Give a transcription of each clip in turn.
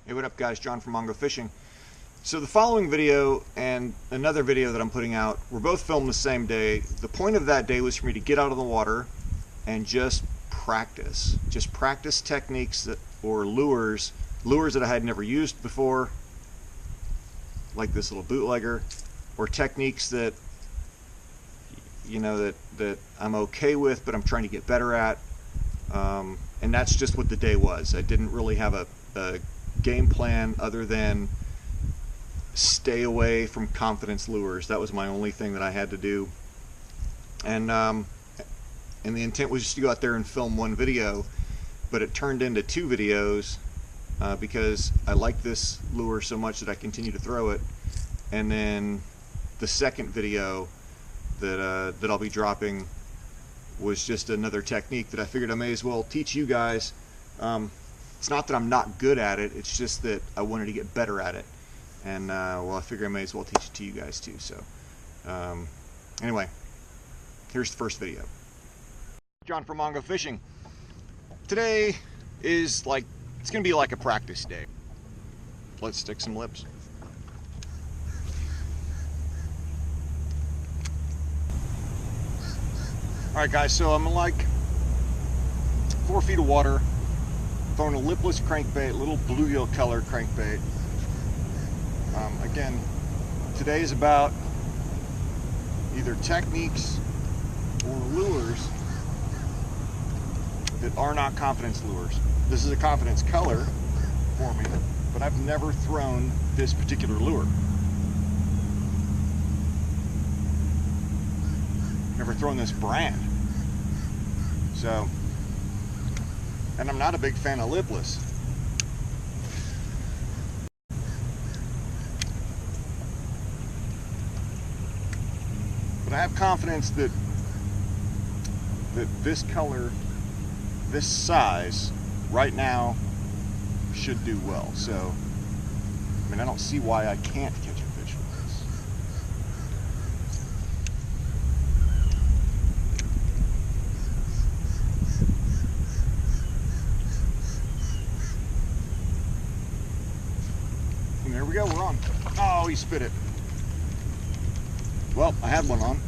Hey, what up guys, John from Mongo Fishing. So the following video and another video that I'm putting out were both filmed the same day. The point of that day was for me to get out of the water and just practice. Just practice techniques or lures that I had never used before, like this little bootlegger, or techniques that that I'm okay with but I'm trying to get better at. And that's just what the day was. I didn't really have a game plan other than stay away from confidence lures. That was my only thing that I had to do, and the intent was just to go out there and film one video, but it turned into two videos because I like this lure so much that I continue to throw it. And then the second video that I'll be dropping was just another technique that I figured I may as well teach you guys. It's not that I'm not good at it, it's just that I wanted to get better at it. And well, I figure I may as well teach it to you guys too. So anyway, here's the first video. John from Mongo Fishing. Today is it's gonna be like a practice day. Let's stick some lips. Alright guys, so I'm in like 4 feet of water, throwing a lipless crankbait, little bluegill colored crankbait. Again, today is about either techniques or lures that are not confidence lures. This is a confidence color for me, but I've never thrown this particular lure. Never thrown this brand. So, and I'm not a big fan of lipless. But I have confidence that this color, this size, right now should do well. So, I mean, I don't see why I can't catch a fish with this. And there we go, we're on. Oh, he spit it. Well, I had one on.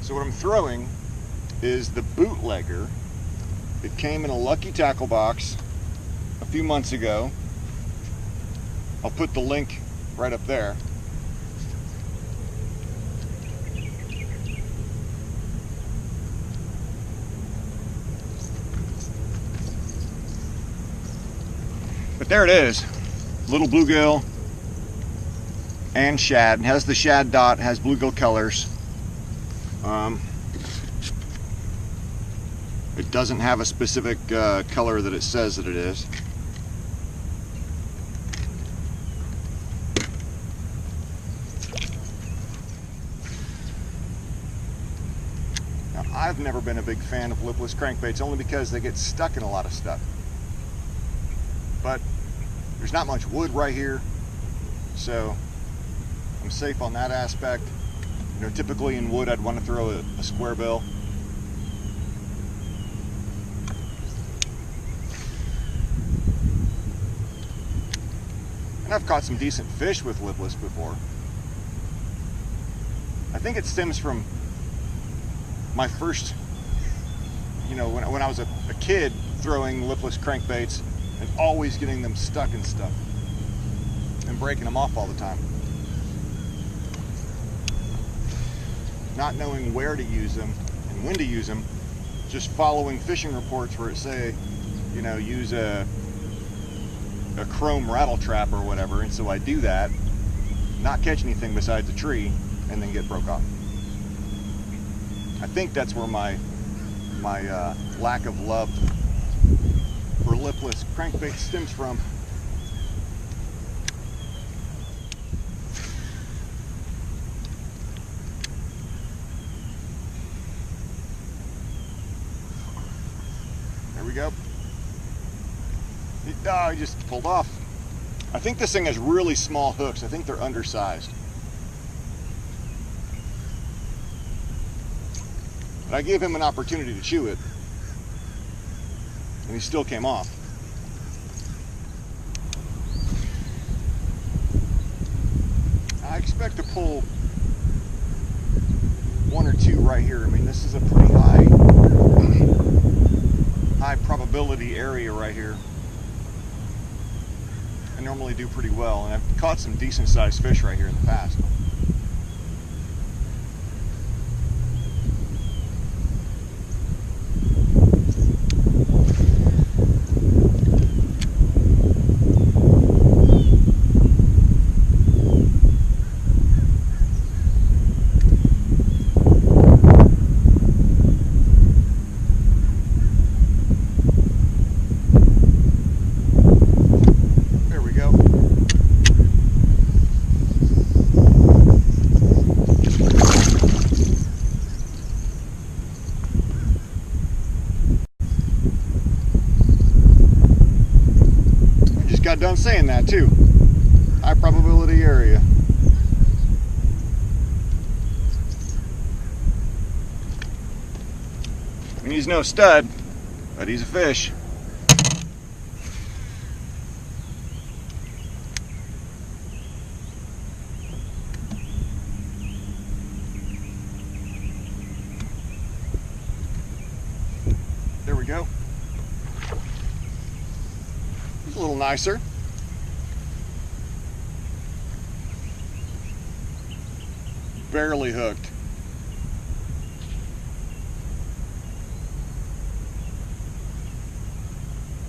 So what I'm throwing is the Bootlegger. It came in a Lucky tackle box a few months ago. I'll put the link right up there. But there it is. Little bluegill and shad. It has the shad dot, has bluegill colors. It doesn't have a specific color that it says that it is. Now, I've never been a big fan of lipless crankbaits only because they get stuck in a lot of stuff. But there's not much wood right here, so I'm safe on that aspect. You know, typically in wood I'd want to throw a square bill. And I've caught some decent fish with lipless before. I think it stems from my first, when I was a kid throwing lipless crankbaits and always getting them stuck in stuff and breaking them off all the time. Not knowing where to use them and when to use them, just following fishing reports where it say, use a chrome rattle trap or whatever, and so I do that, not catch anything besides a tree, and then get broke off. I think that's where my lack of love for lipless crankbait stems from. There we go. He just pulled off. I think this thing has really small hooks. I think they're undersized. But I gave him an opportunity to chew it. and he still came off. I expect to pull one or two right here. I mean, this is a pretty high probability area right here. I normally do pretty well, and I've caught some decent sized fish right here in the past. Got done saying that too. High probability area. I mean, he's no stud, but he's a fish. There we go. A little nicer. Barely hooked.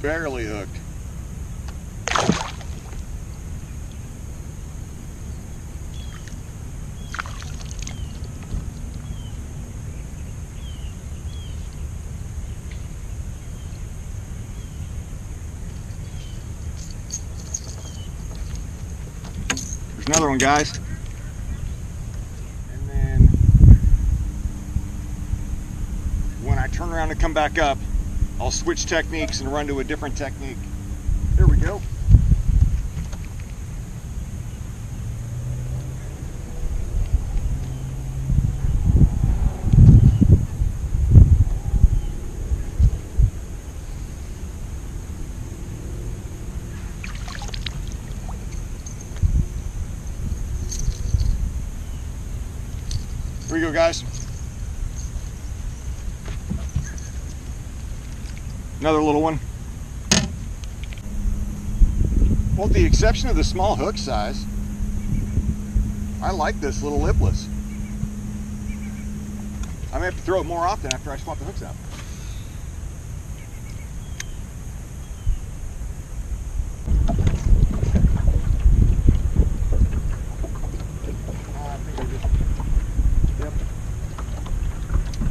Barely hooked. There's another one, guys. And then when I turn around to come back up, I'll switch techniques and run to a different technique. There we go. Here we go, guys. Another little one. Well, with the exception of the small hook size, I like this little lipless. I may have to throw it more often after I swap the hooks out.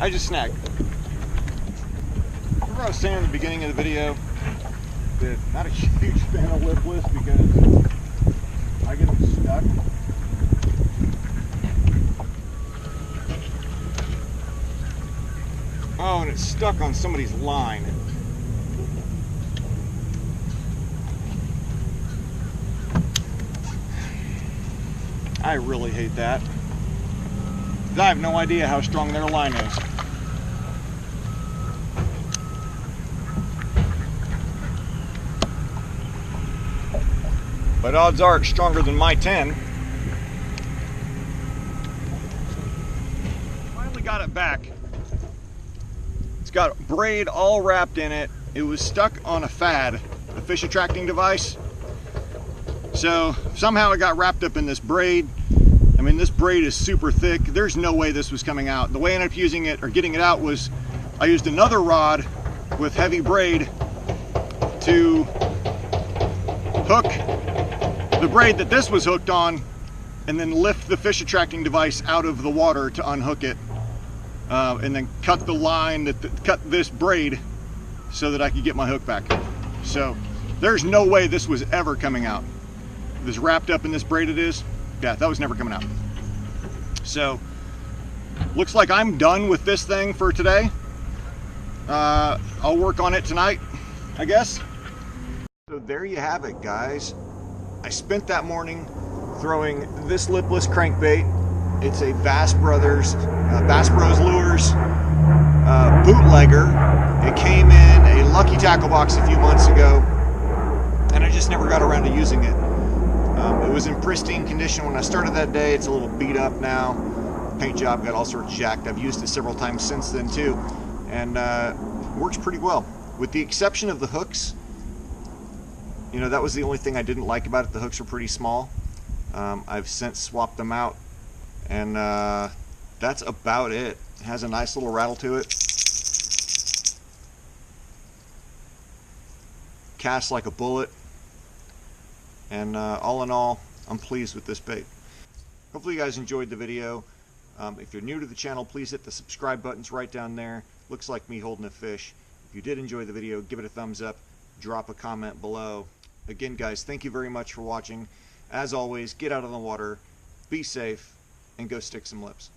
I just snagged. Remember I was saying at the beginning of the video that not a huge fan of lipless because I get them stuck. Oh, and it's stuck on somebody's line. I really hate that. I have no idea how strong their line is. But odds are it's stronger than my 10. Finally got it back. It's got braid all wrapped in it. It was stuck on a FAD, a fish attracting device. So somehow it got wrapped up in this braid. I mean, this braid is super thick. There's no way this was coming out. The way I ended up using it or getting it out was I used another rod with heavy braid to hook the braid that this was hooked on and then lift the fish attracting device out of the water to unhook it, and then cut the line, cut this braid so that I could get my hook back. So there's no way this was ever coming out. This wrapped up in this braid it is. Yeah, that was never coming out. So looks like I'm done with this thing for today. I'll work on it tonight, I guess. So there you have it, guys. I spent that morning throwing this lipless crankbait. It's a Bass Bros Lures Bootlegger. It came in a Lucky tackle box a few months ago, and I just never got around to using it. It was in pristine condition when I started that day. It's a little beat up now. Paint job got all sorts jacked. I've used it several times since then too, and works pretty well. With the exception of the hooks, you know, that was the only thing I didn't like about it. The hooks are pretty small. I've since swapped them out, and that's about it. It has a nice little rattle to it. Casts like a bullet, and all in all, I'm pleased with this bait. Hopefully you guys enjoyed the video. If you're new to the channel, please hit the subscribe buttons right down there. Looks like me holding a fish. If you did enjoy the video, give it a thumbs up, drop a comment below. Again, guys, thank you very much for watching. As always, get out on the water, be safe, and go stick some lips.